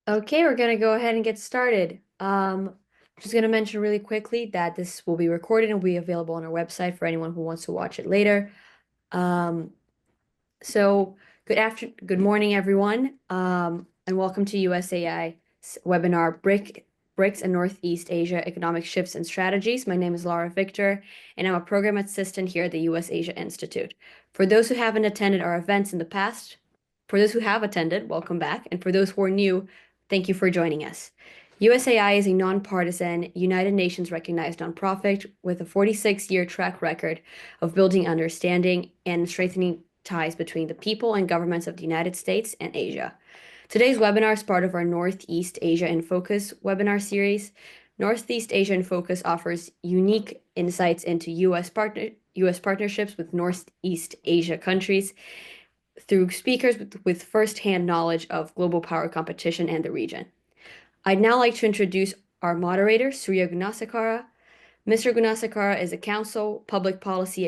Okay, we're going to go ahead and get started. Just going to mention really quickly that this will be recorded and will be available on our website for anyone who wants to watch it later. Um, so good morning, everyone, and welcome to USAI's webinar, BRICS and Northeast Asia Economic Shifts and Strategies. My name is Laura Victor, and I'm a program assistant here at the US Asia Institute. For those who haven't attended our events in the past, for those who have attended, welcome back, and for those who are new, thank you for joining us. USAI is a nonpartisan, United Nations recognized nonprofit with a 46-year track record of building understanding and strengthening ties between the people and governments of the United States and Asia. Today's webinar is part of our Northeast Asia in Focus webinar series. Northeast Asia in Focus offers unique insights into U.S. partnerships with Northeast Asia countries through speakers with firsthand knowledge of global power competition and the region. I'd now like to introduce our moderator, Surya Gunasekara. Mr. Gunasekara is a counsel, public policy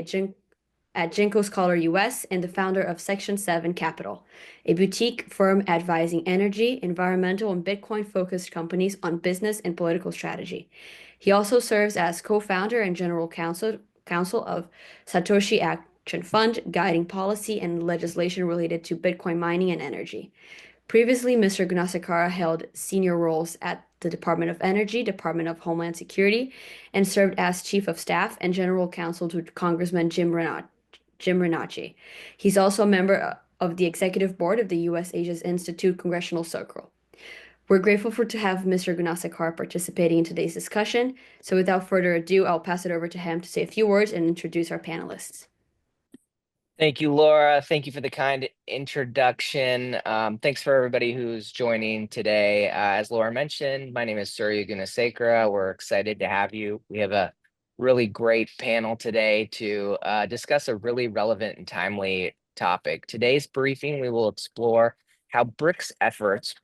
at Jinko Scholar US and the founder of Section VII Capital, a boutique firm advising energy, environmental, and Bitcoin-focused companies on business and political strategy. He also serves as co-founder and general counsel of Satoshi Action Fund, guiding policy and legislation related to Bitcoin mining and energy. Previously, Mr. Gunasekara held senior roles at the Department of Energy, Department of Homeland Security, and served as Chief of Staff and General Counsel to Congressman Jim Renacci. He's also a member of the Executive Board of the U.S. Asia's Institute Congressional Circle. We're grateful to have Mr. Gunasekara participating in today's discussion. So without further ado, I'll pass it over to him to say a few words and introduce our panelists. Thank you, Laura. Thank you for the kind introduction. Thanks for everybody who's joining today. As Laura mentioned, my name is Surya Gunasekara. We're excited to have you. We have a really great panel today to discuss a really relevant and timely topic. Today's briefing, we will explore how BRICS efforts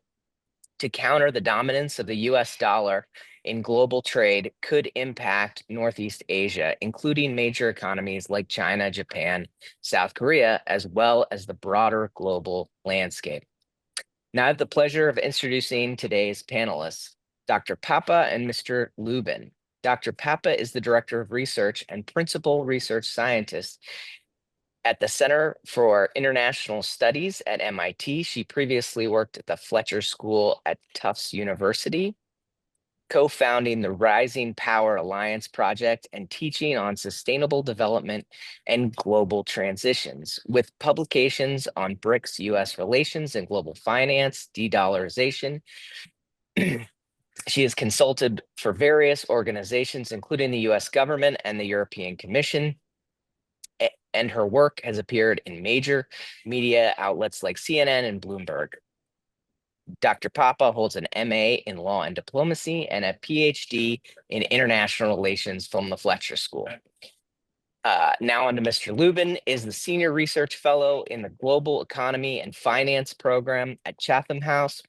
to counter the dominance of the US dollar in global trade could impact Northeast Asia, including major economies like China, Japan, South Korea, as well as the broader global landscape. Now I have the pleasure of introducing today's panelists, Dr. Papa and Mr. Lubin. Dr. Papa is the Director of Research and Principal Research Scientist at the Center for International Studies at MIT. She previously worked at the Fletcher School at Tufts University, co-founding the Rising Power Alliance project and teaching on sustainable development and global transitions, with publications on BRICS-US relations and global finance, de-dollarization. She has consulted for various organizations, including the US government and the European Commission, and her work has appeared in major media outlets like CNN and Bloomberg. Dr. Papa holds an MA in Law and Diplomacy and a PhD in International Relations from the Fletcher School. Now on to Mr. Lubin, is the Senior Research Fellow in the Global Economy and Finance Program at Chatham House,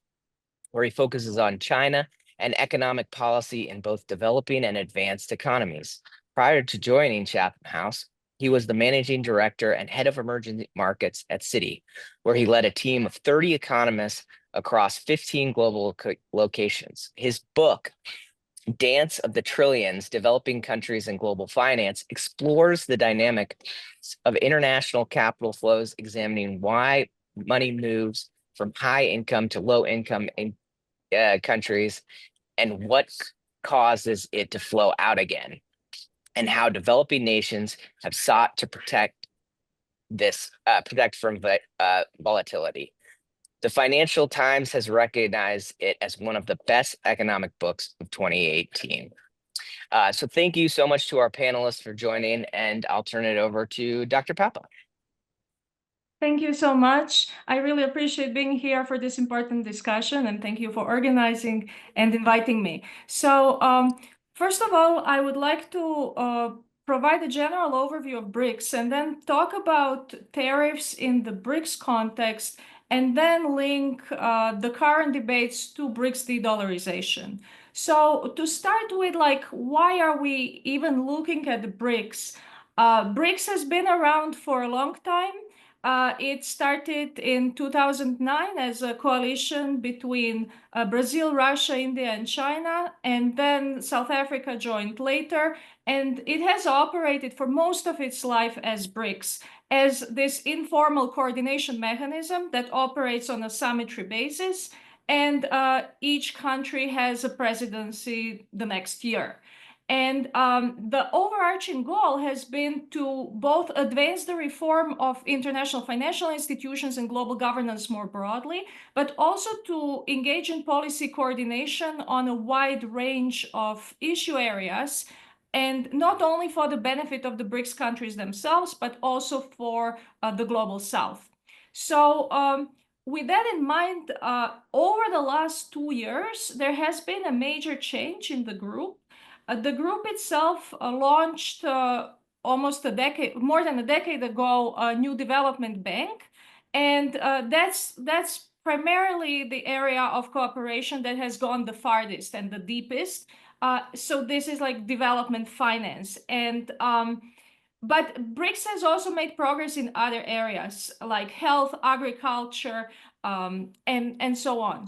where he focuses on China and economic policy in both developing and advanced economies. Prior to joining Chatham House, he was the managing director and head of emerging markets at Citi, where he led a team of 30 economists across 15 global locations. His book, Dance of the Trillions, Developing Countries and Global Finance, explores the dynamic of international capital flows, examining why money moves from high income to low income in countries and what causes it to flow out again, and how developing nations have sought to protect from volatility. The Financial Times has recognized it as one of the best economic books of 2018. So thank you so much to our panelists for joining, and I'll turn it over to Dr. Papa. Thank you so much. I really appreciate being here for this important discussion, and thank you for organizing and inviting me. So first of all, I would like to provide a general overview of BRICS and then talk about tariffs in the BRICS context, and then link the current debates to BRICS de-dollarization. So to start with, why are we even looking at the BRICS? BRICS has been around for a long time. It started in 2009 as a coalition between Brazil, Russia, India, and China, and then South Africa joined later. And it has operated for most of its life as BRICS, as this informal coordination mechanism that operates on a symmetry basis. And each country has a presidency the next year. And the overarching goal has been to both advance the reform of international financial institutions and global governance more broadly, but also to engage in policy coordination on a wide range of issue areas, and not only for the benefit of the BRICS countries themselves, but also for the global South. So with that in mind, over the last 2 years, there has been a major change in the group. The group itself launched almost more than a decade ago, a new development bank. And that's primarily the area of cooperation that has gone the farthest and the deepest. So this is like development finance. And but BRICS has also made progress in other areas like health, agriculture, and so on.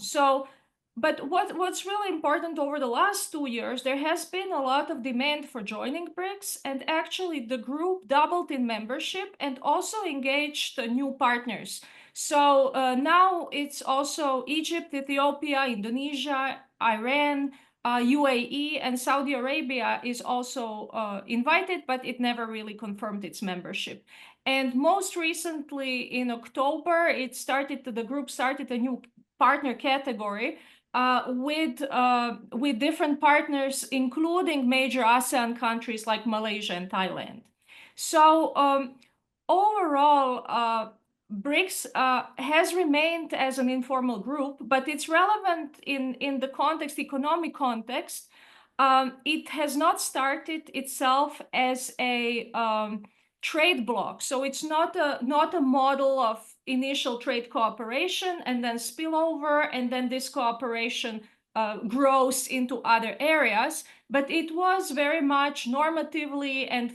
But what's really important over the last 2 years, there has been a lot of demand for joining BRICS, and actually the group doubled in membership and also engaged new partners. So now it's also Egypt, Ethiopia, Indonesia, Iran, UAE, and Saudi Arabia is also invited, but it never really confirmed its membership. And most recently in October, the group started a new partner category with different partners, including major ASEAN countries like Malaysia and Thailand. So overall, BRICS has remained as an informal group, but it's relevant in the economic context. It has not started itself as a trade bloc. So it's not a model of initial trade cooperation and then spillover, and then this cooperation grows into other areas. But it was very much normatively and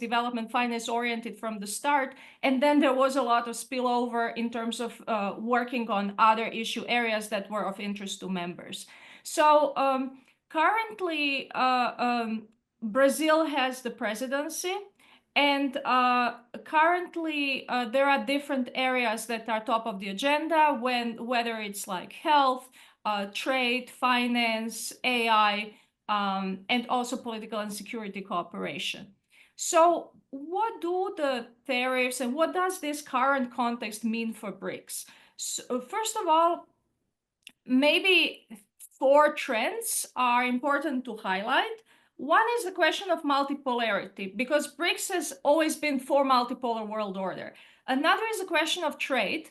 development finance oriented from the start. And then there was a lot of spillover in terms of working on other issue areas that were of interest to members. So currently, Brazil has the presidency. And currently, there are different areas that are top of the agenda, whether it's like health, trade, finance, AI, and also political and security cooperation. So what do the tariffs and what does this current context mean for BRICS? So, first of all, maybe 4 trends are important to highlight. One is the question of multipolarity, because BRICS has always been for multipolar world order. Another is the question of trade,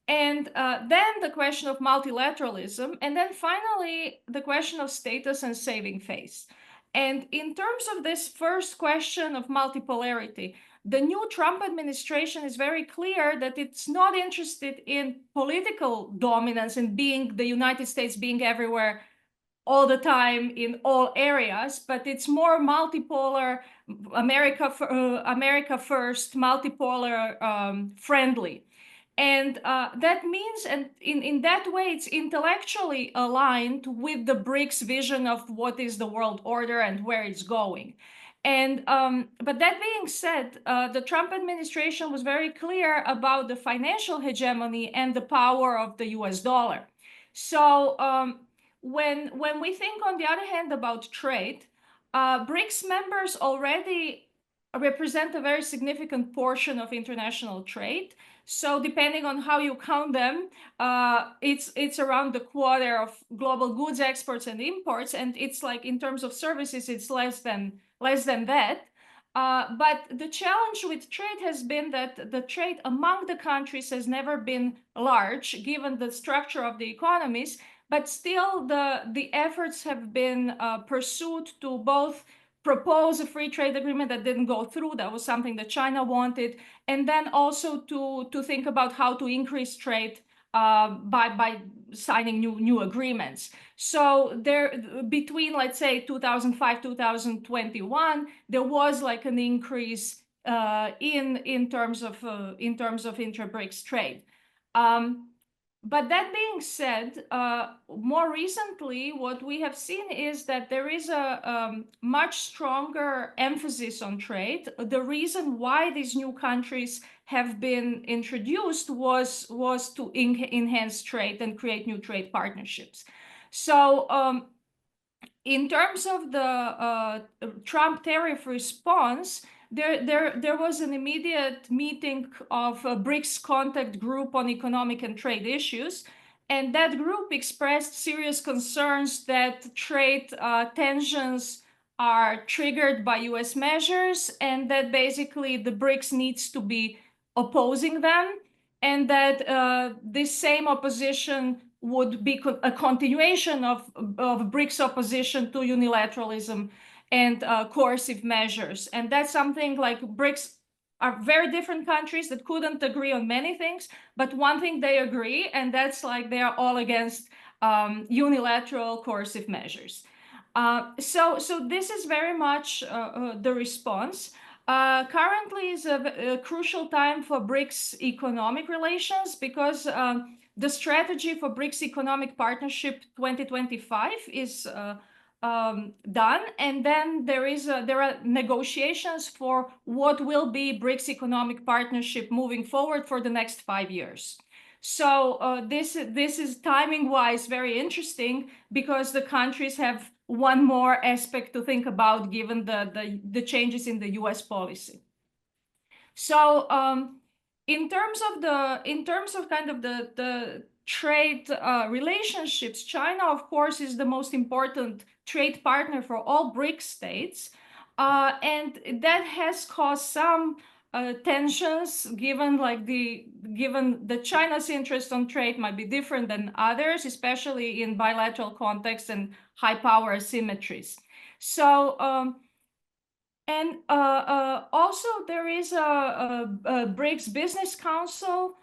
and then the question of multilateralism, and then finally the question of status and saving face. And in terms of this first question of multipolarity, the new Trump administration is very clear that it's not interested in political dominance and the United States being everywhere all the time in all areas, but it's more multipolar, America first, multipolar friendly. And that means, and in that way, it's intellectually aligned with the BRICS vision of what is the world order and where it's going. And but that being said, the Trump administration was very clear about the financial hegemony and the power of the US dollar. So when we think, on the other hand, about trade, BRICS members already represent a very significant portion of international trade. So depending on how you count them, it's around 1/4 of global goods exports and imports, and it's like in terms of services, it's less than that. But the challenge with trade has been that the trade among the countries has never been large, given the structure of the economies. But still, the efforts have been pursued to both propose a free trade agreement that didn't go through. That was something that China wanted. And then also to think about how to increase trade by signing new agreements. So between, let's say, 2005, 2021, there was like an increase in terms of intra-BRICS trade. But that being said, more recently, what we have seen is that there is a much stronger emphasis on trade. The reason why these new countries have been introduced was to enhance trade and create new trade partnerships. So in terms of the Trump tariff response, there was an immediate meeting of a BRICS contact group on economic and trade issues. And that group expressed serious concerns that trade tensions are triggered by US measures, and that basically the BRICS needs to be opposing them, and that this same opposition would be a continuation of BRICS opposition to unilateralism and coercive measures. And that's something like BRICS are very different countries that couldn't agree on many things, but one thing they agree, and that's like they are all against unilateral coercive measures. So this is very much the response. Currently is a crucial time for BRICS economic relations because the strategy for BRICS Economic Partnership 2025 is done, and then there are negotiations for what will be BRICS Economic Partnership moving forward for the next 5 years. So this is timing-wise very interesting because the countries have one more aspect to think about given the changes in the US policy. So in terms of kind of the trade relationships, China, of course, is the most important trade partner for all BRICS states. And that has caused some tensions given that China's interest on trade might be different than others, especially in bilateral contexts and high power asymmetries. So and also there is a BRICS Business Council.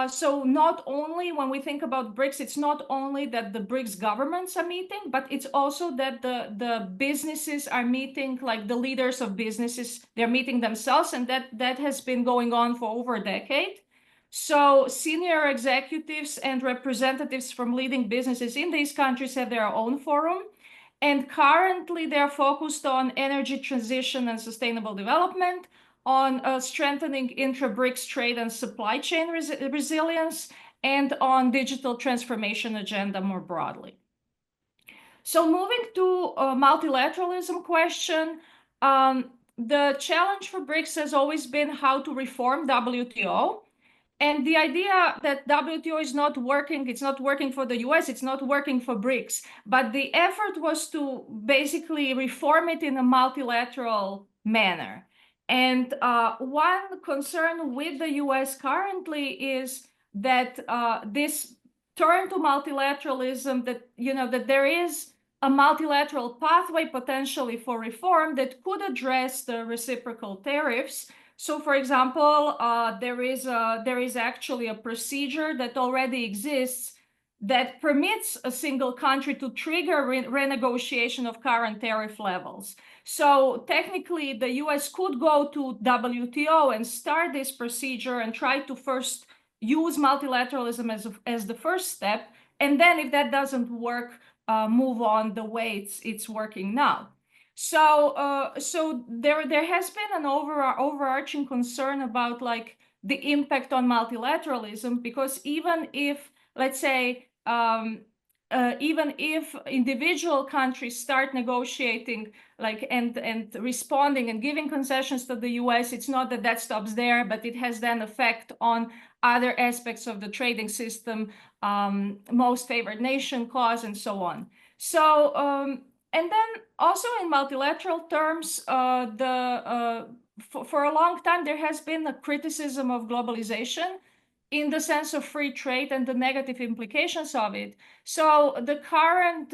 So not only when we think about BRICS, it's not only that the BRICS governments are meeting, but it's also that the businesses are meeting, like the leaders of businesses, they're meeting themselves, and that has been going on for over a decade. So senior executives and representatives from leading businesses in these countries have their own forum. And currently, they're focused on energy transition and sustainable development, on strengthening intra-BRICS trade and supply chain resilience, and on digital transformation agenda more broadly. So moving to a multilateralism question, the challenge for BRICS has always been how to reform WTO. And the idea that WTO is not working, it's not working for the US, it's not working for BRICS. But the effort was to basically reform it in a multilateral manner. And one concern with the US currently is that this turn to multilateralism, that, that there is a multilateral pathway potentially for reform that could address the reciprocal tariffs. So, for example, there is actually a procedure that already exists that permits a single country to trigger renegotiation of current tariff levels. So technically, the US could go to WTO and start this procedure and try to first use multilateralism as the first step. And then if that doesn't work, move on the way it's working now. So there has been an overarching concern about like the impact on multilateralism, because even if, let's say, even if individual countries start negotiating and responding and giving concessions to the US, it's not that stops there, but it has then effect on other aspects of the trading system, most favored nation clause, and so on. So and then also in multilateral terms, for a long time, there has been a criticism of globalization in the sense of free trade and the negative implications of it. So the current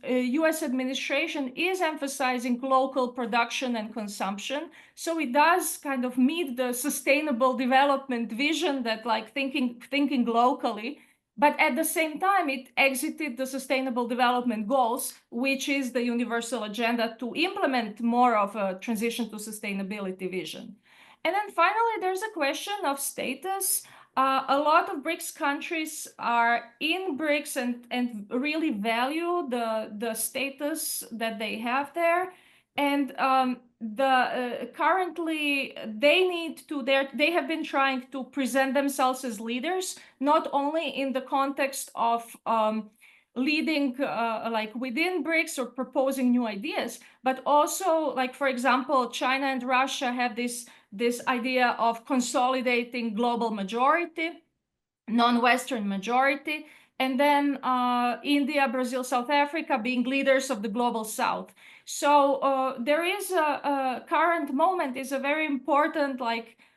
US administration is emphasizing local production and consumption. So it does kind of meet the sustainable development vision that like thinking locally. But at the same time, it exited the Sustainable Development Goals, which is the universal agenda to implement more of a transition to sustainability vision. And then finally, there's a question of status. A lot of BRICS countries are in BRICS and really value the status that they have there. And currently they have been trying to present themselves as leaders, not only in the context of leading like within BRICS or proposing new ideas, but also, like, for example, China and Russia have this idea of consolidating global majority, non-Western majority, and then India, Brazil, South Africa being leaders of the global South. So there is a current moment is a very important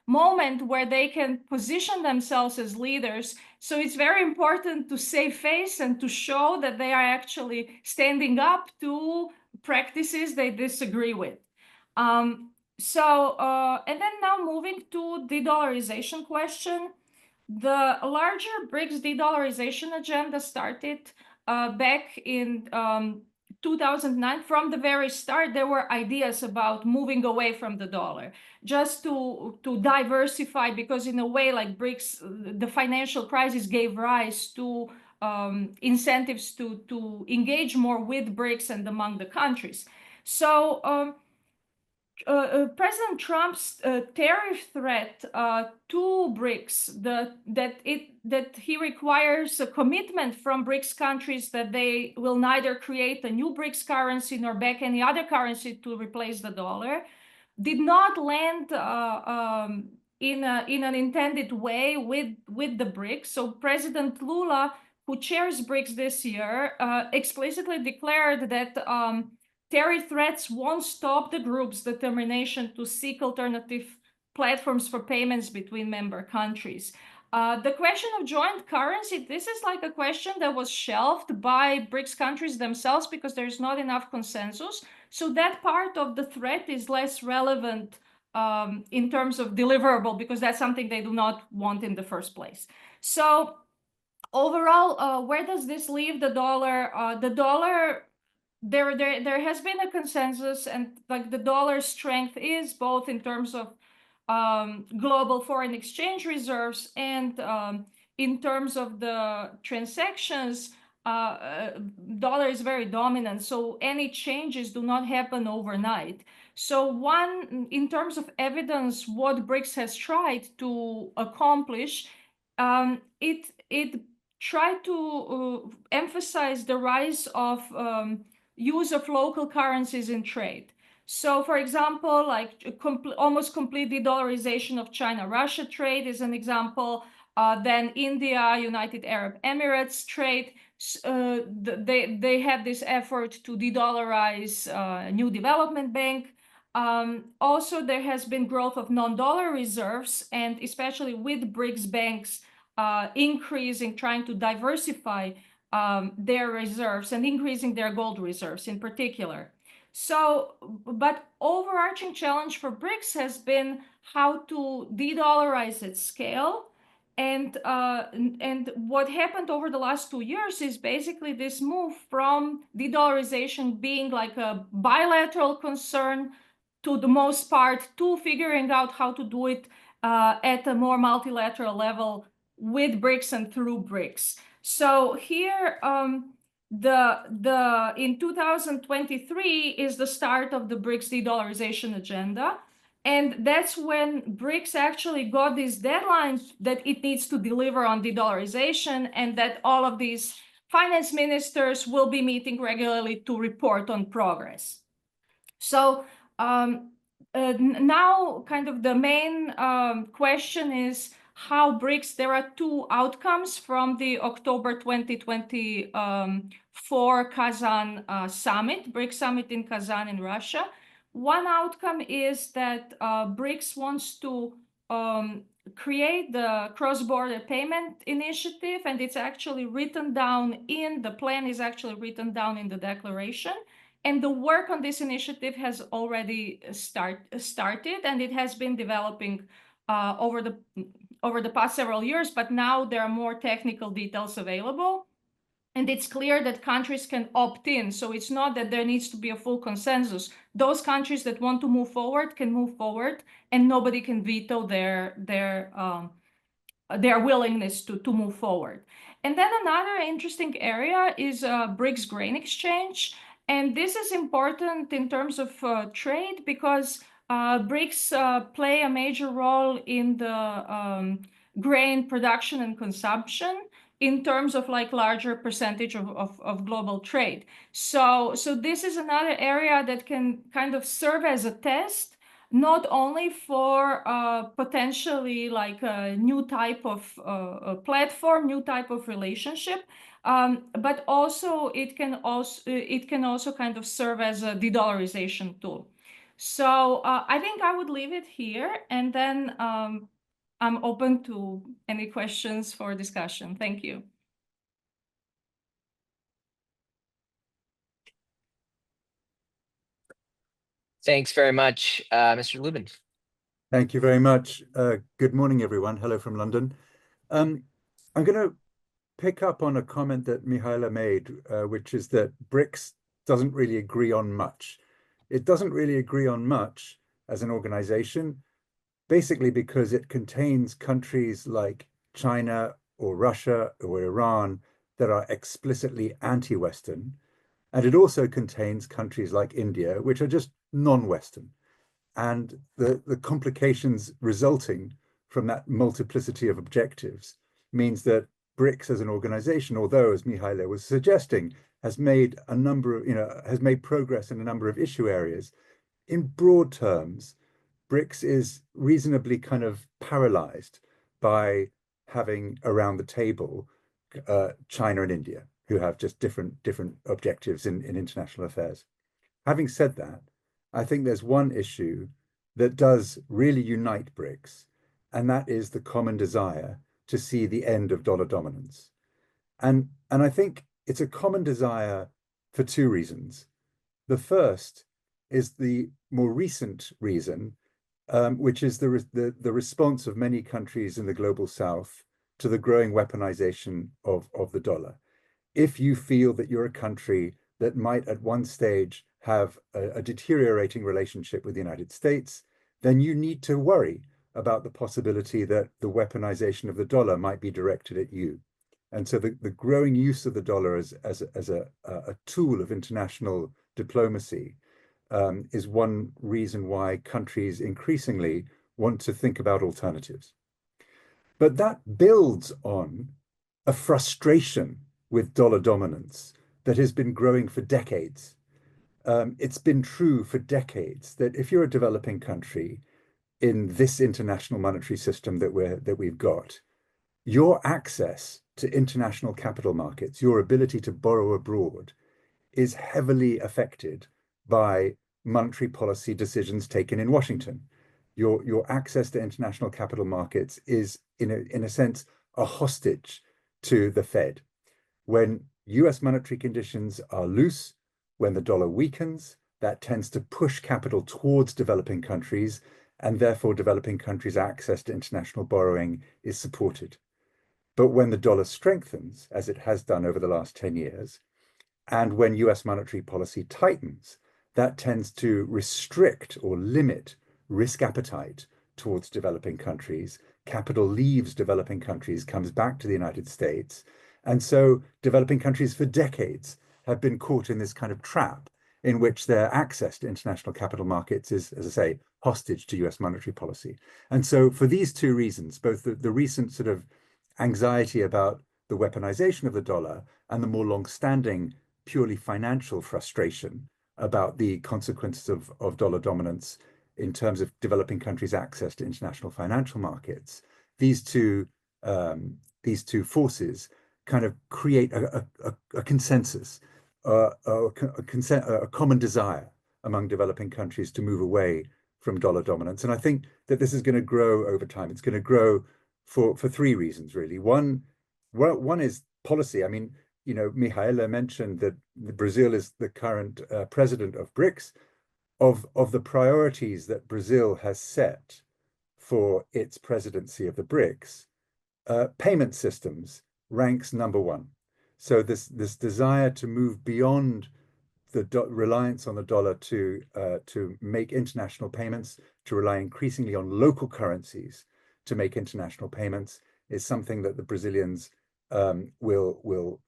moment where they can position themselves as leaders. So it's very important to save face and to show that they are actually standing up to practices they disagree with. And then now moving to de-dollarization question. The larger BRICS de-dollarization agenda started back in 2009. From the very start, there were ideas about moving away from the dollar, just to diversify, because in a way, like BRICS, the financial crisis gave rise to incentives to engage more with BRICS and among the countries. So President Trump's tariff threat to BRICS, that he requires a commitment from BRICS countries that they will neither create a new BRICS currency nor back any other currency to replace the dollar, did not land in an intended way with the BRICS. So President Lula, who chairs BRICS this year, explicitly declared that tariff threats won't stop the group's determination to seek alternative platforms for payments between member countries. The question of joint currency, this is like a question that was shelved by BRICS countries themselves because there's not enough consensus. So that part of the threat is less relevant in terms of deliverable, because that's something they do not want in the first place. So overall, where does this leave the dollar? The dollar, there has been a consensus, and like the dollar's strength is both in terms of global foreign exchange reserves and in terms of the transactions. Dollar is very dominant, so any changes do not happen overnight. So in terms of evidence, what BRICS has tried to accomplish, it tried to emphasize the rise of use of local currencies in trade. So, for example, like almost complete de-dollarization of China-Russia trade is an example. Then India, United Arab Emirates trade. They have this effort to de-dollarize a new development bank. Also, there has been growth of non-dollar reserves, and especially with BRICS banks increasing, trying to diversify their reserves and increasing their gold reserves in particular. So, but overarching challenge for BRICS has been how to de-dollarize at scale. And what happened over the last 2 years is basically this move from de-dollarization being like a bilateral concern to the most part to figuring out how to do it at a more multilateral level with BRICS and through BRICS. So here, in 2023 is the start of the BRICS de-dollarization agenda. And that's when BRICS actually got these deadlines that it needs to deliver on de-dollarization, and that all of these finance ministers will be meeting regularly to report on progress. So now kind of the main question is how BRICS, there are two outcomes from the October 2024 Kazan summit, BRICS summit in Kazan in Russia. One outcome is that BRICS wants to create the cross-border payment initiative, and it's actually written down in the plan, is actually written down in the declaration. And the work on this initiative has already started, and it has been developing over the past several years, but now there are more technical details available. And it's clear that countries can opt in. So it's not that there needs to be a full consensus. Those countries that want to move forward can move forward, and nobody can veto their willingness to move forward. And then another interesting area is BRICS grain exchange. And this is important in terms of trade because BRICS play a major role in the grain production and consumption in terms of like larger percentage of global trade. So this is another area that can kind of serve as a test, not only for potentially like a new type of platform, new type of relationship, but also it can also kind of serve as a de-dollarization tool. So I think I would leave it here, and then I'm open to any questions for discussion. Thank you. Thanks very much, Mr. Lubin. Thank you very much. Good morning, everyone. Hello from London. I'm going to pick up on a comment that Mihaela made, which is that BRICS doesn't really agree on much. It doesn't really agree on much as an organization, basically because it contains countries like China or Russia or Iran that are explicitly anti-Western. And it also contains countries like India, which are just non-Western. And the complications resulting from that multiplicity of objectives means that BRICS as an organization, although, as Mihaela was suggesting, has made a number of, has made progress in a number of issue areas, in broad terms, BRICS is reasonably kind of paralyzed by having around the table China and India, who have just different objectives in international affairs. Having said that, I think there's one issue that does really unite BRICS, and that is the common desire to see the end of dollar dominance. And I think it's a common desire for two reasons. The first is the more recent reason, which is the response of many countries in the global south to the growing weaponization of the dollar. If you feel that you're a country that might at one stage have a deteriorating relationship with the United States, then you need to worry about the possibility that the weaponization of the dollar might be directed at you. And so the growing use of the dollar as a tool of international diplomacy is one reason why countries increasingly want to think about alternatives. But that builds on a frustration with dollar dominance that has been growing for decades. It's been true for decades that if you're a developing country in this international monetary system that we've got, your access to international capital markets, your ability to borrow abroad, is heavily affected by monetary policy decisions taken in Washington. Your access to international capital markets is, in a sense, a hostage to the Fed. When US monetary conditions are loose, when the dollar weakens, that tends to push capital towards developing countries, and therefore developing countries' access to international borrowing is supported. But when the dollar strengthens, as it has done over the last 10 years, and when US monetary policy tightens, that tends to restrict or limit risk appetite towards developing countries. Capital leaves developing countries, comes back to the United States. And so developing countries for decades have been caught in this kind of trap in which their access to international capital markets is, as I say, hostage to US monetary policy. And so for these two reasons, both the recent sort of anxiety about the weaponization of the dollar and the more long-standing purely financial frustration about the consequences of dollar dominance in terms of developing countries' access to international financial markets, these two forces kind of create a consensus, a common desire among developing countries to move away from dollar dominance. And I think that this is going to grow over time. It's going to grow for three reasons, really. One is policy. I mean, Mihaela mentioned that Brazil is the current president of BRICS. Of the priorities that Brazil has set for its presidency of the BRICS, payment systems ranks number one. So this desire to move beyond the reliance on the dollar to make international payments, to rely increasingly on local currencies to make international payments, is something that the Brazilians will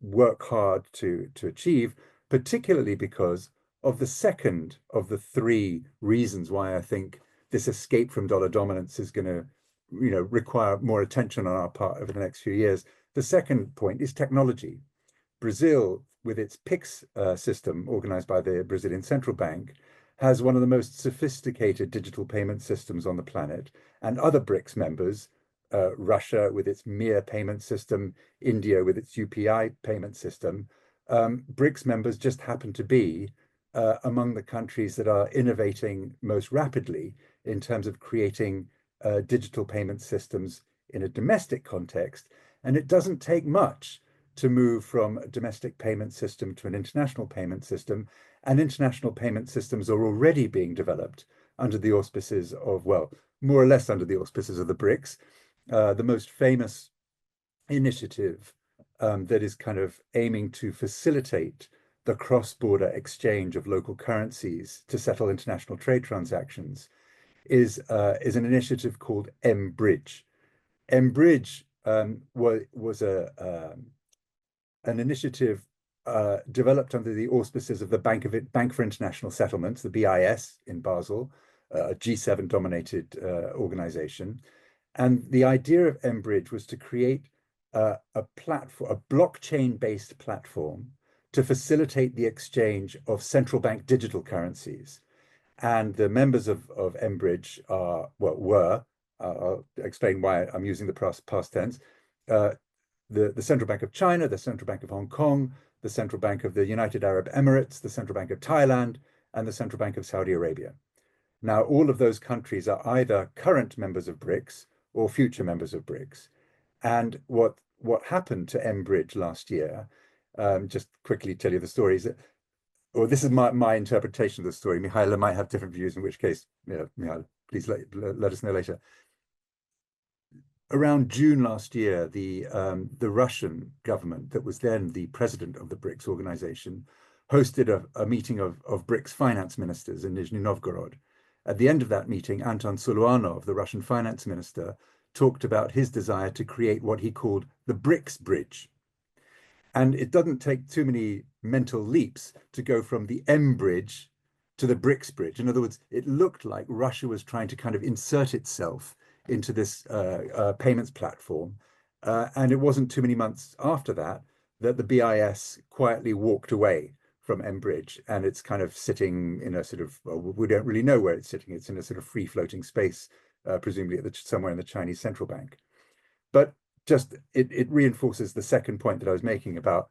work hard to achieve, particularly because of the second of the three reasons why I think this escape from dollar dominance is going to, require more attention on our part over the next few years. The second point is technology. Brazil, with its PIX system organized by the Brazilian Central Bank, has one of the most sophisticated digital payment systems on the planet, and other BRICS members, Russia with its MIR payment system, India with its UPI payment system, BRICS members just happen to be among the countries that are innovating most rapidly in terms of creating digital payment systems in a domestic context. And it doesn't take much to move from a domestic payment system to an international payment system. And international payment systems are already being developed under the auspices of, well, more or less under the auspices of the BRICS. The most famous initiative that is kind of aiming to facilitate the cross-border exchange of local currencies to settle international trade transactions is an initiative called mBridge. mBridge was an initiative developed under the auspices of the Bank for International Settlements, the BIS in Basel, a G7 dominated organization. And the idea of mBridge was to create a platform, a blockchain-based platform to facilitate the exchange of central bank digital currencies. And the members of mBridge were, I'll explain why I'm using the past tense, the Central Bank of China, the Central Bank of Hong Kong, the Central Bank of the United Arab Emirates, the Central Bank of Thailand, and the Central Bank of Saudi Arabia. Now, all of those countries are either current members of BRICS or future members of BRICS. And what happened to mBridge last year, just quickly tell you the story, is that, or this is my interpretation of the story. Mihaela might have different views, in which case, Mihaela, please let us know later. Around June last year, the Russian government, that was then the president of the BRICS organization, hosted a meeting of BRICS finance ministers in Nizhny Novgorod. At the end of that meeting, Anton Suluanov, the Russian finance minister, talked about his desire to create what he called the BRICS bridge. And it doesn't take too many mental leaps to go from the mBridge to the BRICS bridge. In other words, it looked like Russia was trying to kind of insert itself into this payments platform. And it wasn't too many months after that that the BIS quietly walked away from mBridge, and it's kind of sitting in a sort of, well, we don't really know where it's sitting. It's in a sort of free floating space, presumably somewhere in the Chinese central bank. But just it reinforces the second point that I was making about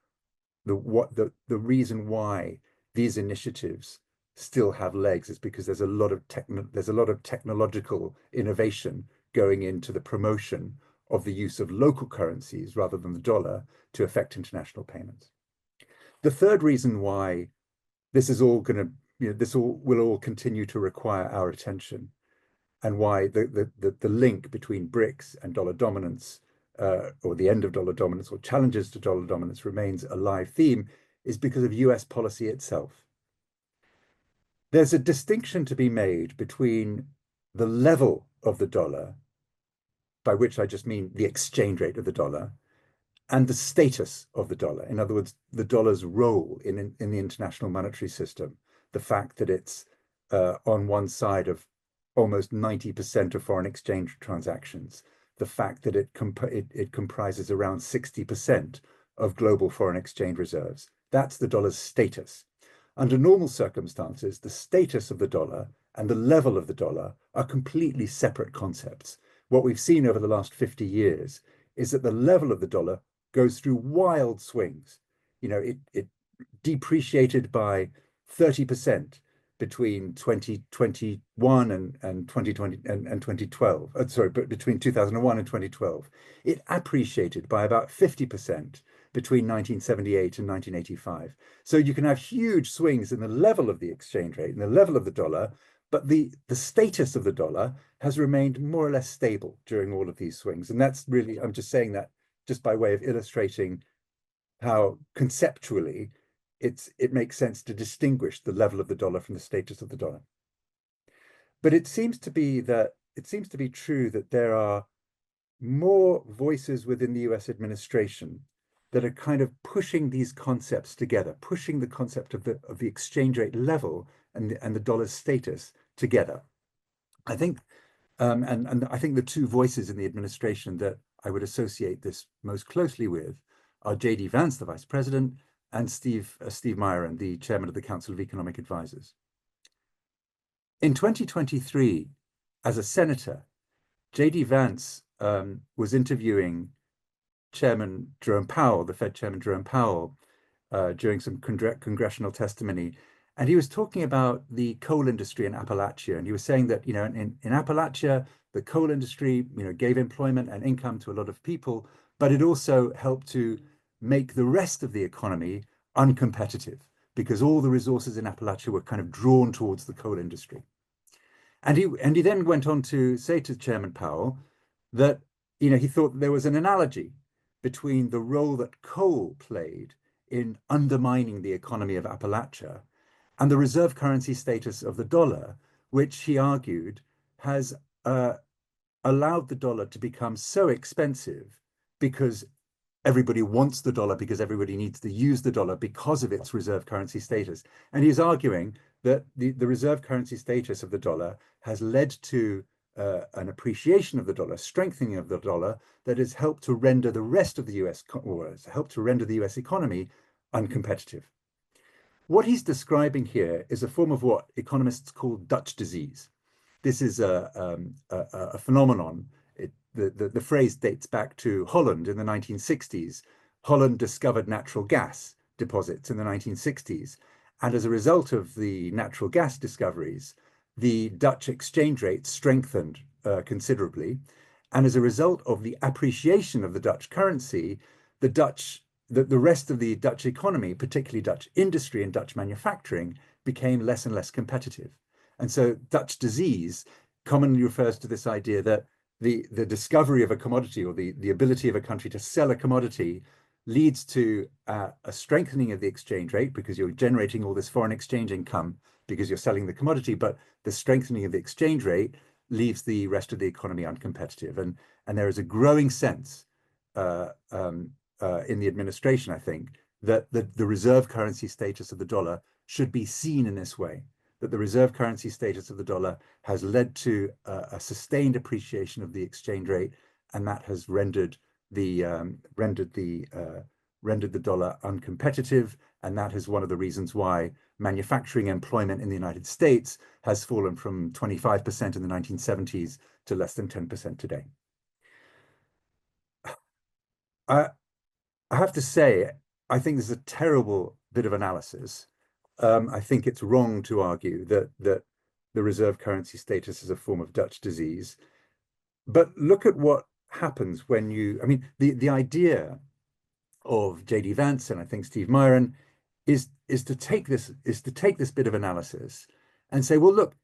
the reason why these initiatives still have legs is because there's a lot of technological innovation going into the promotion of the use of local currencies rather than the dollar to affect international payments. The third reason why this is all going to, will all continue to require our attention, and why the link between BRICS and dollar dominance, or the end of dollar dominance, or challenges to dollar dominance, remains a live theme, is because of US policy itself. There's a distinction to be made between the level of the dollar, by which I just mean the exchange rate of the dollar, and the status of the dollar. In other words, the dollar's role in the international monetary system, the fact that it's on one side of almost 90% of foreign exchange transactions, the fact that it comprises around 60% of global foreign exchange reserves. That's the dollar's status. Under normal circumstances, the status of the dollar and the level of the dollar are completely separate concepts. What we've seen over the last 50 years is that the level of the dollar goes through wild swings. It depreciated by 30% between 2021 and 2020 and 2012. But between 2001 and 2012, it appreciated by about 50% between 1978 and 1985. So you can have huge swings in the level of the exchange rate and the level of the dollar, but the status of the dollar has remained more or less stable during all of these swings. And that's really, I'm just saying that just by way of illustrating how conceptually it makes sense to distinguish the level of the dollar from the status of the dollar. But it seems to be true that there are more voices within the US administration that are kind of pushing these concepts together, pushing the concept of the exchange rate level and the dollar's status together. I think, and I think the two voices in the administration that I would associate this most closely with are J.D. Vance, the vice president, and Steve Myron, the chairman of the Council of Economic Advisors. In 2023, as a senator, J.D. Vance was interviewing Chairman Jerome Powell, the Fed Chairman Jerome Powell, during some congressional testimony. And he was talking about the coal industry in Appalachia. And he was saying that, in Appalachia, the coal industry, gave employment and income to a lot of people, but it also helped to make the rest of the economy uncompetitive because all the resources in Appalachia were kind of drawn towards the coal industry. And he then went on to say to Chairman Powell that, he thought there was an analogy between the role that coal played in undermining the economy of Appalachia and the reserve currency status of the dollar, which he argued has allowed the dollar to become so expensive because everybody wants the dollar, because everybody needs to use the dollar because of its reserve currency status. And he's arguing that the reserve currency status of the dollar has led to an appreciation of the dollar, strengthening of the dollar, that has helped to render the rest of the US, or has helped to render the US economy uncompetitive. What he's describing here is a form of what economists call Dutch disease. This is a phenomenon. The phrase dates back to Holland in the 1960s. Holland discovered natural gas deposits in the 1960s. And as a result of the natural gas discoveries, the Dutch exchange rate strengthened considerably. And as a result of the appreciation of the Dutch currency, the rest of the Dutch economy, particularly Dutch industry and Dutch manufacturing, became less and less competitive. And so Dutch disease commonly refers to this idea that the discovery of a commodity, or the ability of a country to sell a commodity, leads to a strengthening of the exchange rate because you're generating all this foreign exchange income because you're selling the commodity, but the strengthening of the exchange rate leaves the rest of the economy uncompetitive. And there is a growing sense in the administration, I think, that the reserve currency status of the dollar should be seen in this way, that the reserve currency status of the dollar has led to a sustained appreciation of the exchange rate, and that has rendered the dollar uncompetitive, and that is one of the reasons why manufacturing employment in the United States has fallen from 25% in the 1970s to less than 10% today. I have to say, I think this is a terrible bit of analysis. I think it's wrong to argue that the reserve currency status is a form of Dutch disease. But look at what happens when the idea of J.D. Vance and I think Steve Myron is to take this bit of analysis and say, well, look,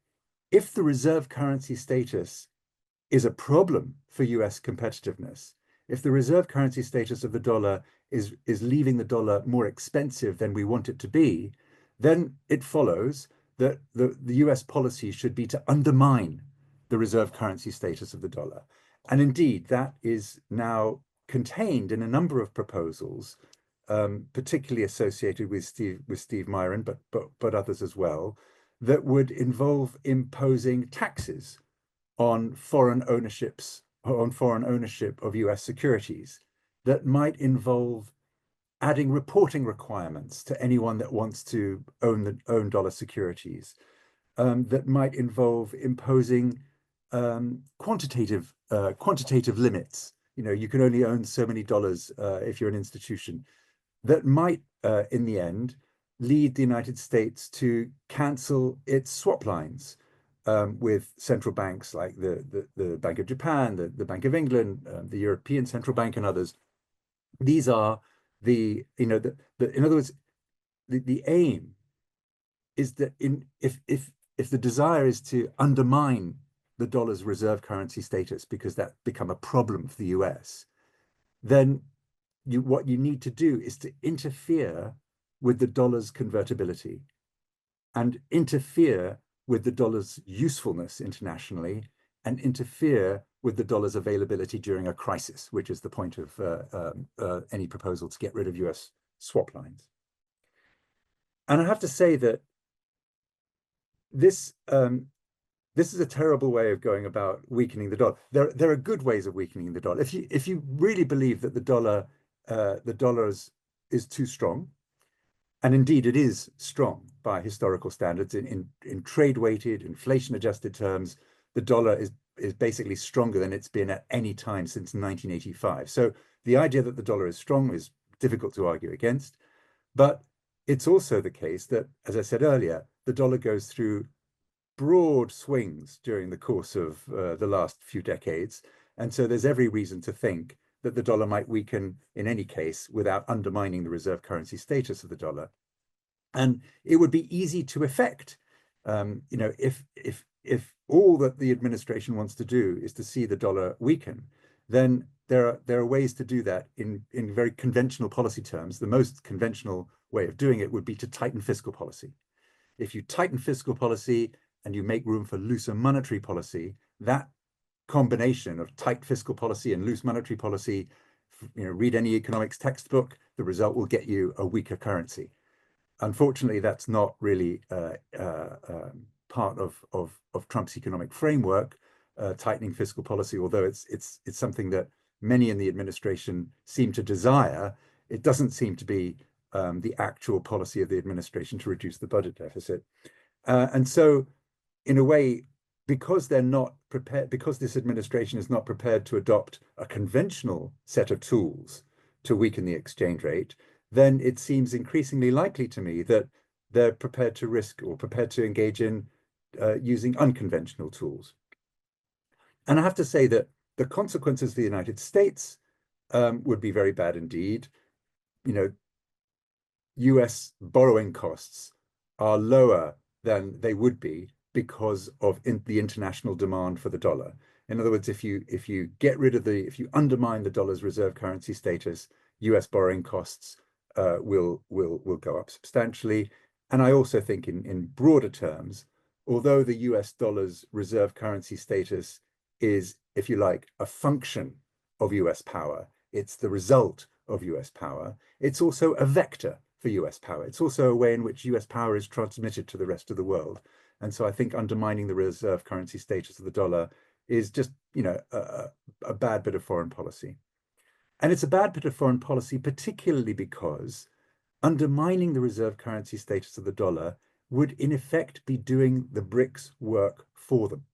if the reserve currency status is a problem for US competitiveness, if the reserve currency status of the dollar is leaving the dollar more expensive than we want it to be, then it follows that the US policy should be to undermine the reserve currency status of the dollar. And indeed, that is now contained in a number of proposals, particularly associated with Steve Myron, but others as well, that would involve imposing taxes on foreign ownership of US securities, that might involve adding reporting requirements to anyone that wants to own dollar securities, that might involve imposing quantitative limits. You can only own so many dollars if you're an institution. That might, in the end, lead the United States to cancel its swap lines with central banks like the Bank of Japan, the Bank of England, the European Central Bank, and others. These are in other words, the aim is that if the desire is to undermine the dollar's reserve currency status because that become a problem for the US, then what you need to do is to interfere with the dollar's convertibility and interfere with the dollar's usefulness internationally and interfere with the dollar's availability during a crisis, which is the point of any proposal to get rid of US swap lines. And I have to say that this is a terrible way of going about weakening the dollar. There are good ways of weakening the dollar. If you really believe that the dollar is too strong, and indeed it is strong by historical standards in trade-weighted, inflation-adjusted terms, the dollar is basically stronger than it's been at any time since 1985. So the idea that the dollar is strong is difficult to argue against, but it's also the case that, as I said earlier, the dollar goes through broad swings during the course of the last few decades. And so there's every reason to think that the dollar might weaken in any case without undermining the reserve currency status of the dollar. And it would be easy to effect. If all that the administration wants to do is to see the dollar weaken, then there are ways to do that in very conventional policy terms. The most conventional way of doing it would be to tighten fiscal policy. If you tighten fiscal policy and you make room for looser monetary policy, that combination of tight fiscal policy and loose monetary policy, read any economics textbook, the result will get you a weaker currency. Unfortunately, that's not really part of Trump's economic framework, tightening fiscal policy, although it's something that many in the administration seem to desire. It doesn't seem to be the actual policy of the administration to reduce the budget deficit. And so, in a way, because they're not prepared, because this administration is not prepared to adopt a conventional set of tools to weaken the exchange rate, then it seems increasingly likely to me that they're prepared to risk or prepared to engage in using unconventional tools. And I have to say that the consequences of the United States would be very bad indeed. US borrowing costs are lower than they would be because of the international demand for the dollar. In other words, if you undermine the dollar's reserve currency status, US borrowing costs will go up substantially. And I also think in broader terms, although the US dollar's reserve currency status is, if you like, a function of US power, it's the result of US power, it's also a vector for US power. It's also a way in which US power is transmitted to the rest of the world. And so I think undermining the reserve currency status of the dollar is just, a bad bit of foreign policy. And it's a bad bit of foreign policy, particularly because undermining the reserve currency status of the dollar would in effect be doing the BRICS work for them.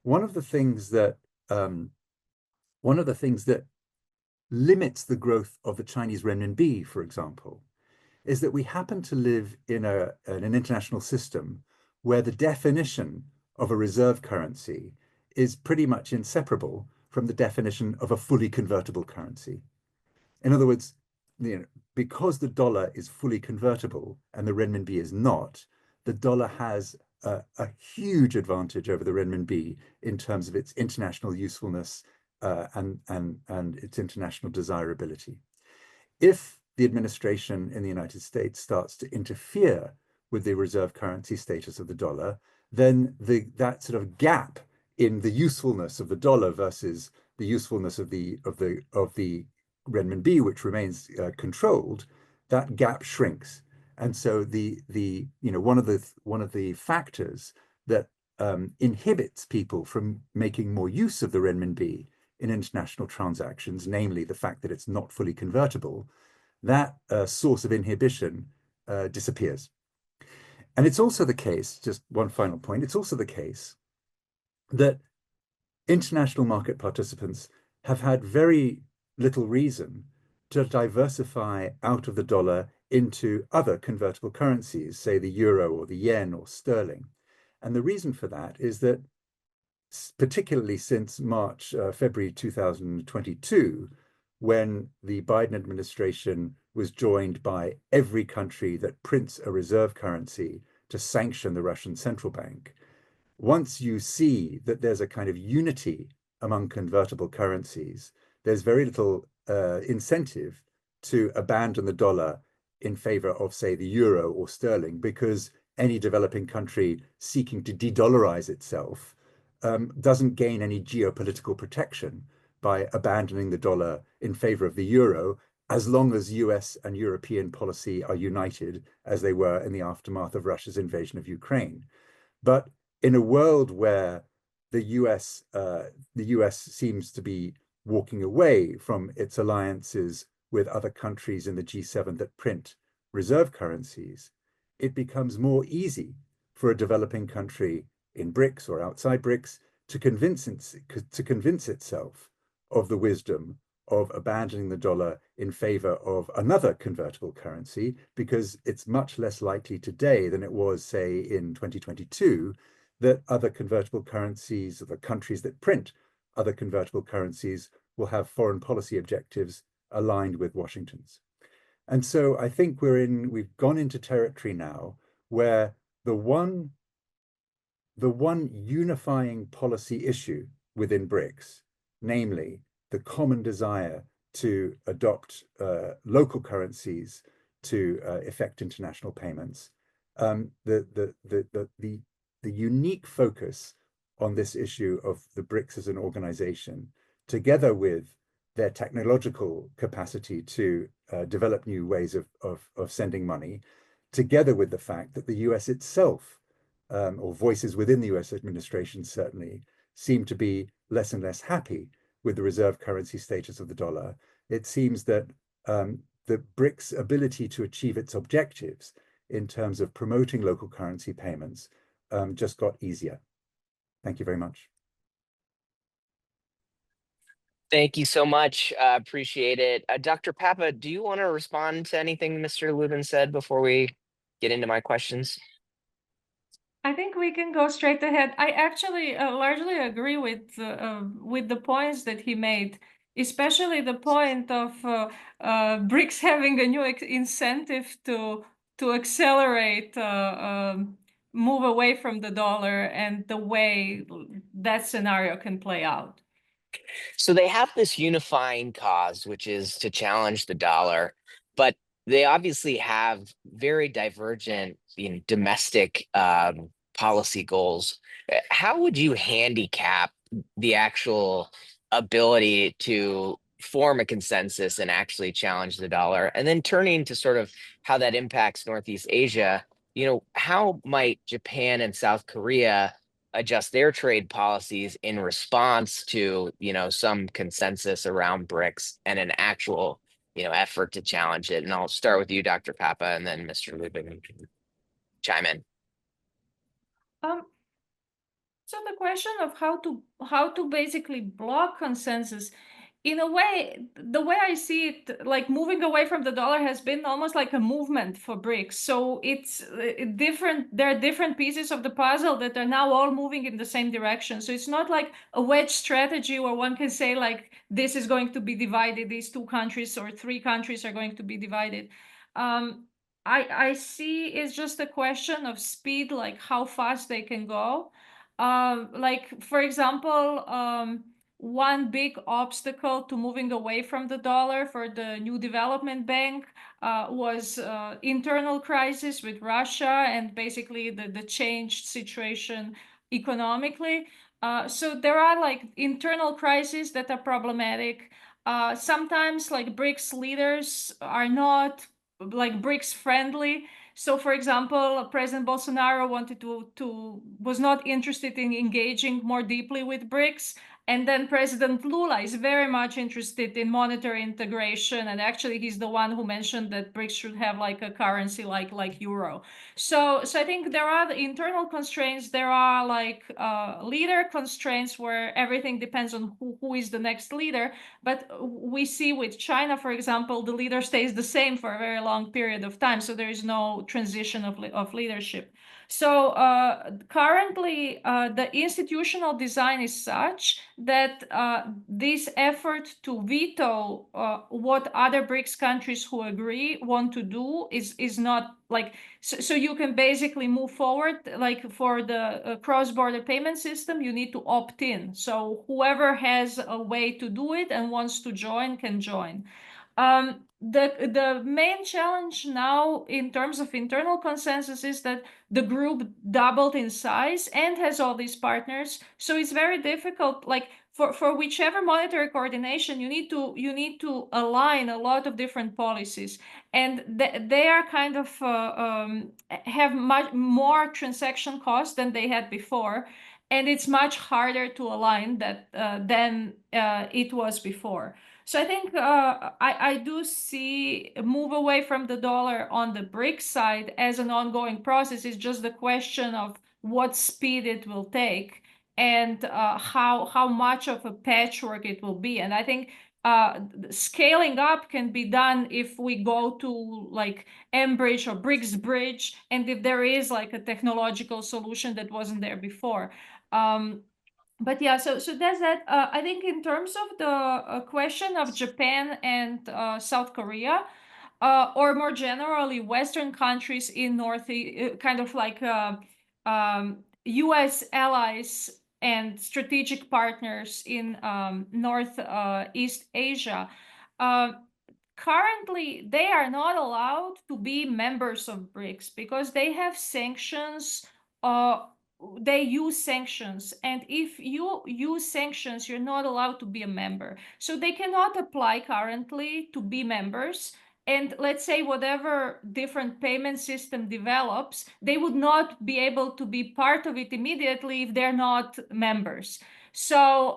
One of the things that limits the growth of the Chinese renminbi, for example, is that we happen to live in an international system where the definition of a reserve currency is pretty much inseparable from the definition of a fully convertible currency. In other words, because the dollar is fully convertible and the renminbi is not, the dollar has a huge advantage over the renminbi in terms of its international usefulness and its international desirability. If the administration in the United States starts to interfere with the reserve currency status of the dollar, then that sort of gap in the usefulness of the dollar versus the usefulness of the renminbi, which remains controlled, that gap shrinks. And so one of the factors that inhibits people from making more use of the renminbi in international transactions, namely the fact that it's not fully convertible, that source of inhibition disappears. And it's also the case, just one final point, it's also the case that international market participants have had very little reason to diversify out of the dollar into other convertible currencies, say the euro or the yen or sterling. And the reason for that is that, particularly since February 2022, when the Biden administration was joined by every country that prints a reserve currency to sanction the Russian central bank, once you see that there's a kind of unity among convertible currencies, there's very little incentive to abandon the dollar in favor of, say, the euro or sterling, because any developing country seeking to de-dollarize itself doesn't gain any geopolitical protection by abandoning the dollar in favor of the euro, as long as US and European policy are united, as they were in the aftermath of Russia's invasion of Ukraine. But in a world where the US seems to be walking away from its alliances with other countries in the G7 that print reserve currencies, it becomes more easy for a developing country in BRICS or outside BRICS to convince itself of the wisdom of abandoning the dollar in favor of another convertible currency, because it's much less likely today than it was, say, in 2022, that other convertible currencies, or the countries that print other convertible currencies, will have foreign policy objectives aligned with Washington's. And so I think we've gone into territory now where the one unifying policy issue within BRICS, namely the common desire to adopt local currencies to effect international payments, the unique focus on this issue of the BRICS as an organization, together with their technological capacity to develop new ways of sending money, together with the fact that the US itself, or voices within the US administration certainly, seem to be less and less happy with the reserve currency status of the dollar. It seems that the BRICS ability to achieve its objectives in terms of promoting local currency payments just got easier. Thank you very much. Thank you so much. Appreciate it. Dr. Papa, do you want to respond to anything Mr. Lubin said before we get into my questions? I think we can go straight ahead. I actually largely agree with the points that he made, especially the point of BRICS having a new incentive to accelerate move away from the dollar, and the way that scenario can play out. So they have this unifying cause, which is to challenge the dollar, but they obviously have very divergent, domestic policy goals. How would you handicap the actual ability to form a consensus and actually challenge the dollar? And then turning to sort of how that impacts Northeast Asia, how might Japan and South Korea adjust their trade policies in response to, some consensus around BRICS and an actual, effort to challenge it? And I'll start with you, Dr. Papa, and then Mr. Lubin can chime in. So the question of how to basically block consensus, in a way, the way I see it, like moving away from the dollar has been almost like a movement for BRICS. So it's different. There are different pieces of the puzzle that are now all moving in the same direction. So it's not like a wedge strategy where one can say like this is going to be divided. These two countries or three countries are going to be divided. I see it's just a question of speed, like how fast they can go. Like, for example, one big obstacle to moving away from the dollar for the new development bank was internal crisis with Russia, and basically the changed situation economically. So there are like internal crises that are problematic. Sometimes like BRICS leaders are not like BRICS friendly. So, for example, President Bolsonaro was not interested in engaging more deeply with BRICS. And then President Lula is very much interested in monetary integration. And actually, he's the one who mentioned that BRICS should have like a currency like euro. So I think there are the internal constraints. There are like leader constraints where everything depends on who is the next leader. But we see with China, for example, the leader stays the same for a very long period of time. So there is no transition of leadership. So currently, the institutional design is such that this effort to veto what other BRICS countries who agree want to do is not like, so you can basically move forward. Like for the cross-border payment system, you need to opt in. So whoever has a way to do it and wants to join can join. The main challenge now in terms of internal consensus is that the group doubled in size and has all these partners, so it's very difficult. Like for whichever monetary coordination, you need to align a lot of different policies, and they are kind of have much more transaction costs than they had before, and it's much harder to align that than it was before. So I think I do see a move away from the dollar on the BRICS side as an ongoing process. It's just the question of what speed it will take and how much of a patchwork it will be. And I think scaling up can be done if we go to like M-Bridge or BRICS Bridge, and if there is like a technological solution that wasn't there before. But yeah, so that's that. I think in terms of the question of Japan and South Korea, or more generally Western countries in North, kind of like U.S. allies and strategic partners in Northeast Asia. Uh, Currently, they are not allowed to be members of BRICS because they have sanctions. They use sanctions, and if you use sanctions, you're not allowed to be a member. So they cannot apply currently to be members. And let's say whatever different payment system develops, they would not be able to be part of it immediately if they're not members. So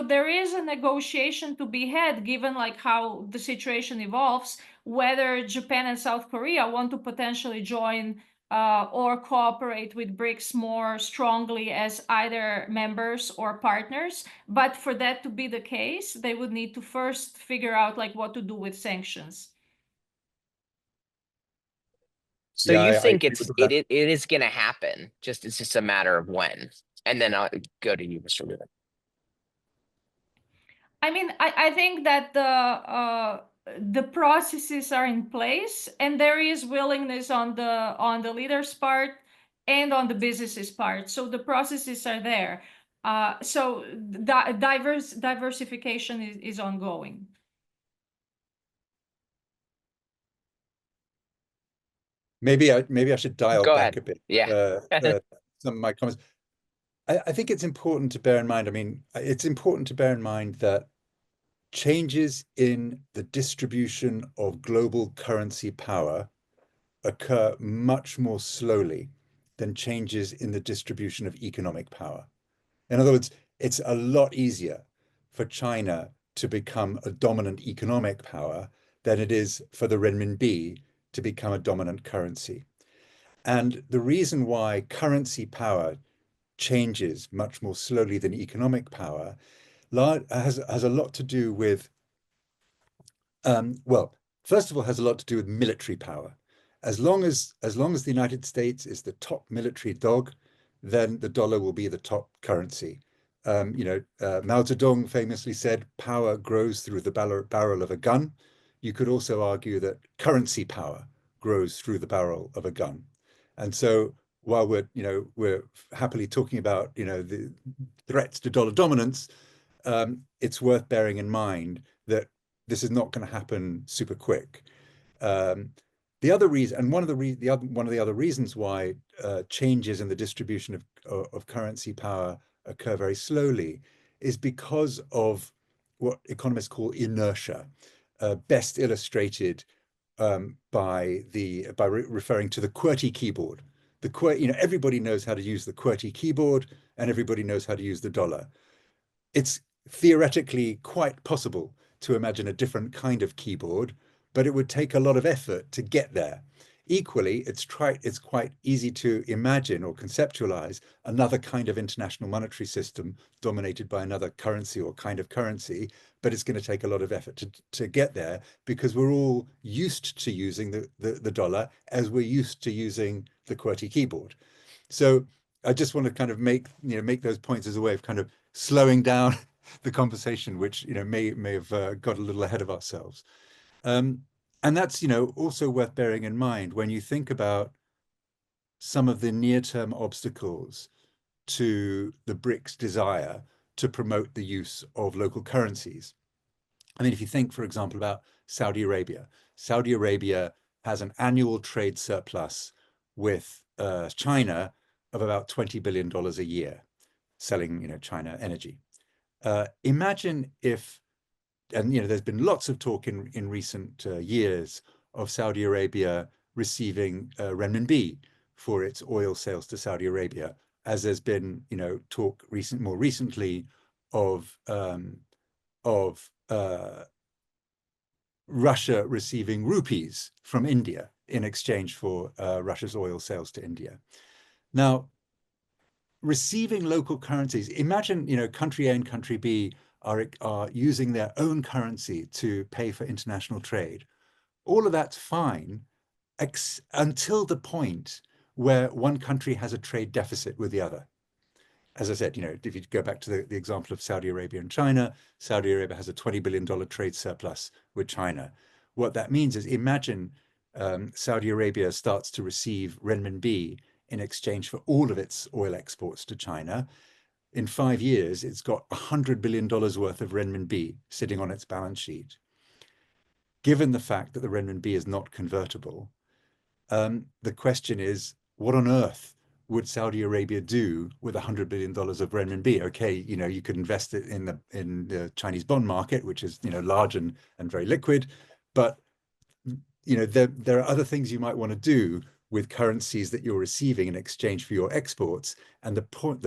there is a negotiation to be had, given like how the situation evolves, whether Japan and South Korea want to potentially join or cooperate with BRICS more strongly as either members or partners. But for that to be the case, they would need to first figure out like what to do with sanctions. So Yeah, you I think agree with that. it is going to happen? It's just a matter of when. And then I'll go to you, Mr. Lubin. I mean, I think that the processes are in place, and there is willingness on the leaders' part and on the businesses' part. So the processes are there. So diversification is ongoing. Maybe I should dial Go back ahead. a bit. Yeah. Some of my comments. I think it's important to bear in mind. I mean, it's important to bear in mind that changes in the distribution of global currency power occur much more slowly than changes in the distribution of economic power. In other words, it's a lot easier for China to become a dominant economic power than it is for the renminbi to become a dominant currency. And the reason why currency power changes much more slowly than economic power has a lot to do with, well, first of all, has a lot to do with military power. As long as the United States is the top military dog, then the dollar will be the top currency. Mao Zedong famously said, "Power grows through the barrel of a gun." You could also argue that currency power grows through the barrel of a gun. And so, while we're happily talking about the threats to dollar dominance, it's worth bearing in mind that this is not going to happen super quick. The other reason, and one of the other reasons why changes in the distribution of currency power occur very slowly is because of what economists call inertia, best illustrated by referring to the QWERTY keyboard. Everybody knows how to use the QWERTY keyboard, and everybody knows how to use the dollar. It's theoretically quite possible to imagine a different kind of keyboard, but it would take a lot of effort to get there. Equally, it's quite easy to imagine or conceptualize another kind of international monetary system dominated by another currency or kind of currency, but it's going to take a lot of effort to get there because we're all used to using the dollar as we're used to using the QWERTY keyboard. So I just want to kind of make those points as a way of kind of slowing down the conversation, which may have got a little ahead of ourselves. And that's also worth bearing in mind when you think about some of the near-term obstacles to the BRICS desire to promote the use of local currencies. I mean, if you think, for example, about Saudi Arabia, Saudi Arabia has an annual trade surplus with China of about $20 billion a year, selling China energy. Imagine if, and there's been lots of talk in recent years of Saudi Arabia receiving renminbi for its oil sales to Saudi Arabia, as there's been talk more recently of Russia receiving rupees from India in exchange for Russia's oil sales to India. Now, receiving local currencies, imagine country A and country B are using their own currency to pay for international trade. All of that's fine until the point where one country has a trade deficit with the other. As I said, if you go back to the example of Saudi Arabia and China, Saudi Arabia has a $20 billion trade surplus with China. What that means is imagine Saudi Arabia starts to receive renminbi in exchange for all of its oil exports to China. In 5 years, it's got $100 billion worth of renminbi sitting on its balance sheet. Given the fact that the renminbi is not convertible, the question is, what on earth would Saudi Arabia do with $100 billion of renminbi? Okay, you could invest it in the Chinese bond market, which is large and very liquid, but there are other things you might want to do with currencies that you're receiving in exchange for your exports. And the point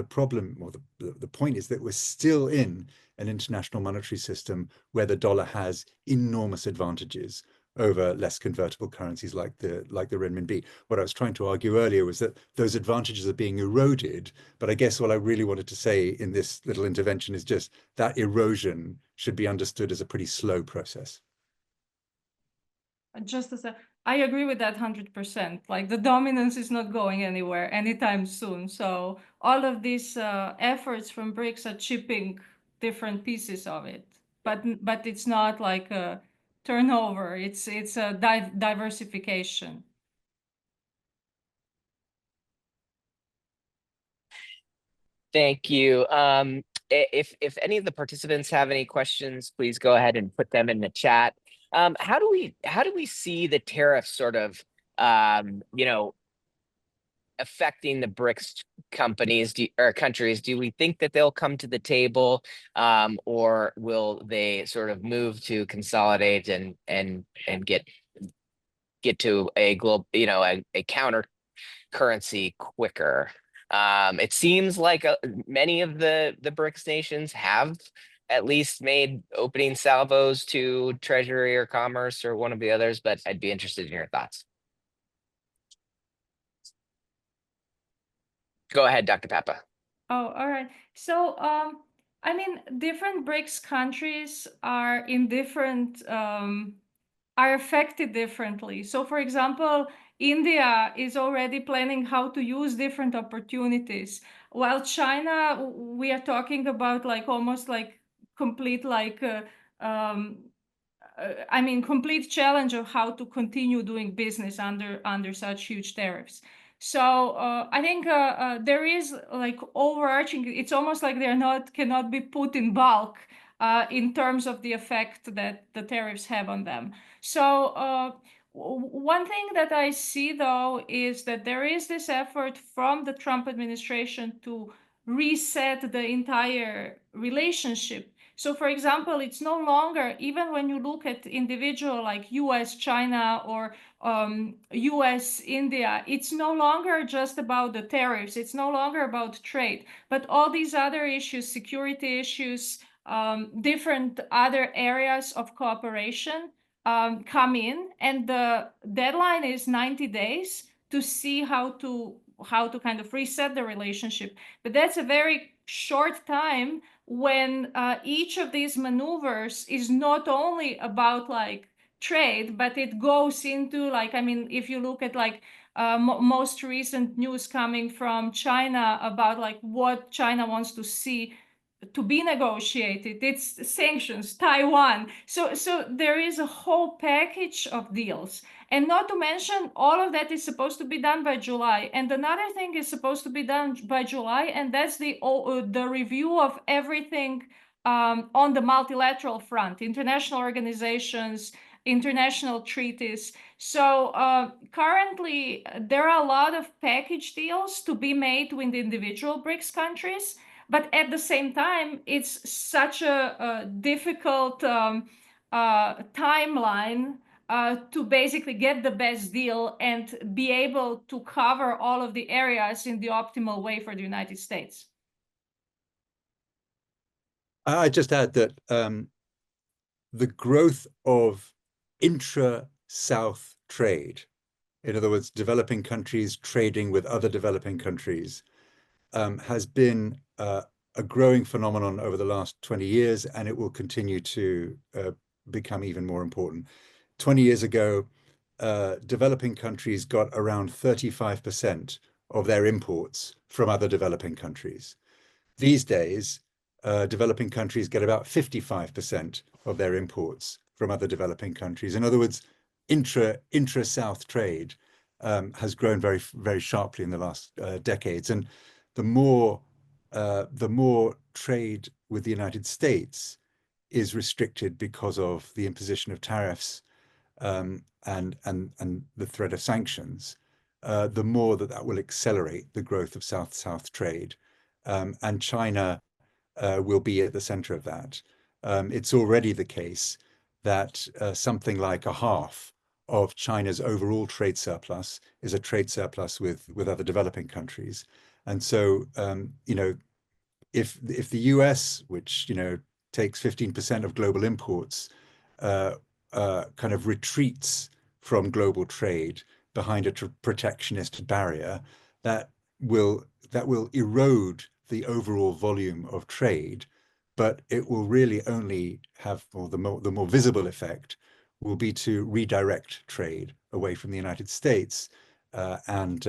is that we're still in an international monetary system where the dollar has enormous advantages over less convertible currencies like the renminbi. What I was trying to argue earlier was that those advantages are being eroded. But I guess what I really wanted to say in this little intervention is just that erosion should be understood as a pretty slow process. Just as I agree with that 100%. Like the dominance is not going anywhere anytime soon. So all of these efforts from BRICS are chipping different pieces of it, but it's not like a turnover. It's a diversification. Thank you. If any of the participants have any questions, please go ahead and put them in the chat. How do we see the tariffs sort of affecting the BRICS companies or countries? Do we think that they'll come to the table, or will they sort of move to consolidate and get to a global, a counter currency quicker? It seems like many of the BRICS nations have at least made opening salvos to Treasury or Commerce or one of the others, but I'd be interested in your thoughts. Go ahead, Dr. Papa. Oh, all right. So, I mean, different BRICS countries are in different, are affected differently. So, for example, India is already planning how to use different opportunities, while China, we are talking about like almost like complete like I mean, complete challenge of how to continue doing business under such huge tariffs. So I think there is like overarching. It's almost like cannot be put in bulk in terms of the effect that the tariffs have on them. So one thing that I see though is that there is this effort from the Trump administration to reset the entire relationship. So, for example, it's no longer, even when you look at individual like US, China, or US, India, it's no longer just about the tariffs. It's no longer about trade, but all these other issues, security issues, different other areas of cooperation come in, and the deadline is 90 days to see how to kind of reset the relationship. But that's a very short time when each of these maneuvers is not only about like trade, but it goes into like, I mean, if you look at like most recent news coming from China about like what China wants to see to be negotiated, it's sanctions, Taiwan. So there is a whole package of deals. And not to mention, all of that is supposed to be done by July. And another thing is supposed to be done by July, and that's the review of everything on the multilateral front, international organizations, international treaties. So currently, there are a lot of package deals to be made with individual BRICS countries. But at the same time, it's such a difficult timeline to basically get the best deal and be able to cover all of the areas in the optimal way for the United States. I just add that the growth of intra-South trade, in other words, developing countries trading with other developing countries, has been a growing phenomenon over the last 20 years, and it will continue to become even more important. 20 years ago, developing countries got around 35% of their imports from other developing countries. These days, developing countries get about 55% of their imports from other developing countries. In other words, intra-South trade has grown very, very sharply in the last decades. And the more trade with the United States is restricted because of the imposition of tariffs and the threat of sanctions, the more that will accelerate the growth of South-South trade. And China will be at the center of that. It's already the case that something like a half of China's overall trade surplus is a trade surplus with other developing countries. And so, if the US, which, takes 15% of global imports, kind of retreats from global trade behind a protectionist barrier, that will erode the overall volume of trade, but it will really only have, or the more visible effect will be to redirect trade away from the United States and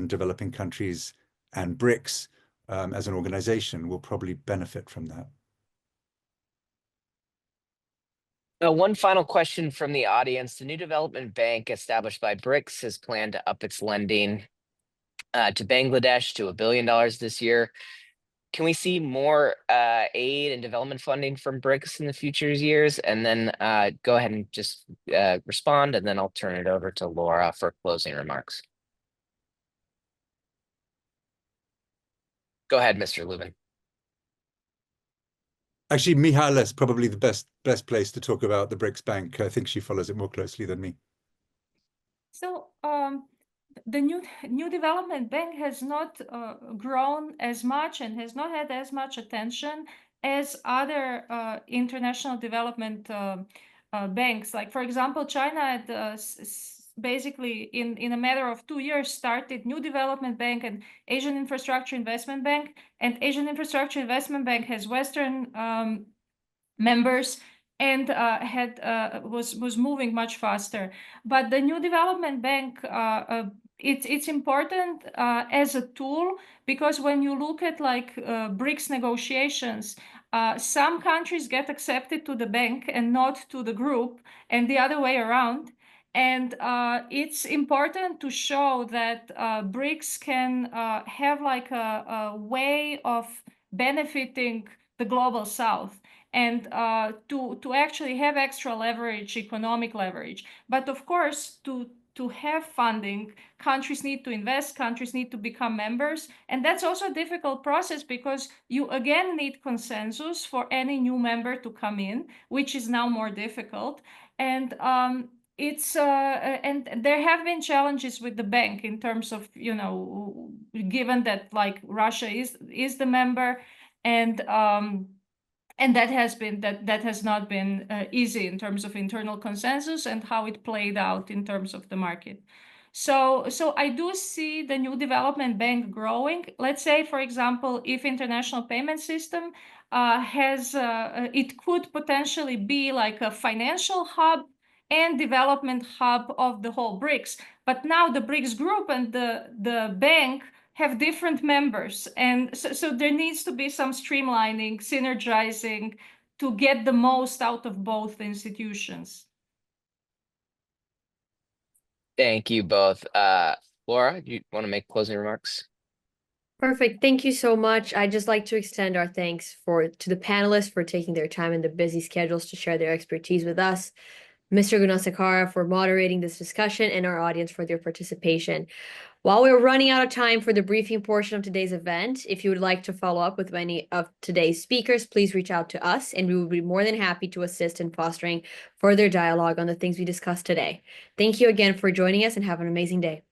developing countries, and BRICS as an organization will probably benefit from that. One final question from the audience. The new development bank established by BRICS has planned to up its lending to Bangladesh to $1 billion this year. Can we see more aid and development funding from BRICS in the future years? And then go ahead and just respond, and then I'll turn it over to Laura for closing remarks. Go ahead, Mr. Lubin. Actually, Mihaela is probably the best place to talk about the BRICS Bank. I think she follows it more closely than me. So the new development bank has not grown as much and has not had as much attention as other international development banks. Like, for example, China had basically in a matter of 2 years started New Development Bank and Asian Infrastructure Investment Bank. And Asian Infrastructure Investment Bank has Western members and was moving much faster. But the New Development Bank, it's important as a tool, because when you look at like BRICS negotiations, some countries get accepted to the bank and not to the group, and the other way around. And it's important to show that BRICS can have like a way of benefiting the global South, and to actually have extra leverage, economic leverage. But of course, to have funding, countries need to invest, countries need to become members. And that's also a difficult process, because you again need consensus for any new member to come in, which is now more difficult. And and there have been challenges with the bank in terms of, given that like Russia is the member, and And that has not been easy in terms of internal consensus and how it played out in terms of the market. So I do see the new development bank growing. Let's say, for example, if international payment system it could potentially be like a financial hub and development hub of the whole BRICS. But now the BRICS group and the bank have different members. And so there needs to be some streamlining, synergizing to get the most out of both institutions. Thank you both. Laura, you want to make closing remarks? Perfect. Thank you so much. I'd just like to extend our thanks to the panelists for taking their time in their busy schedules to share their expertise with us, Mr. Gunasekara for moderating this discussion, and our audience for their participation. While we're running out of time for the briefing portion of today's event, if you would like to follow up with any of today's speakers, please reach out to us, and we will be more than happy to assist in fostering further dialogue on the things we discussed today. Thank you again for joining us, and have an amazing day.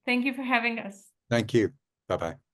Thank you for having us. Thank you. Bye-bye.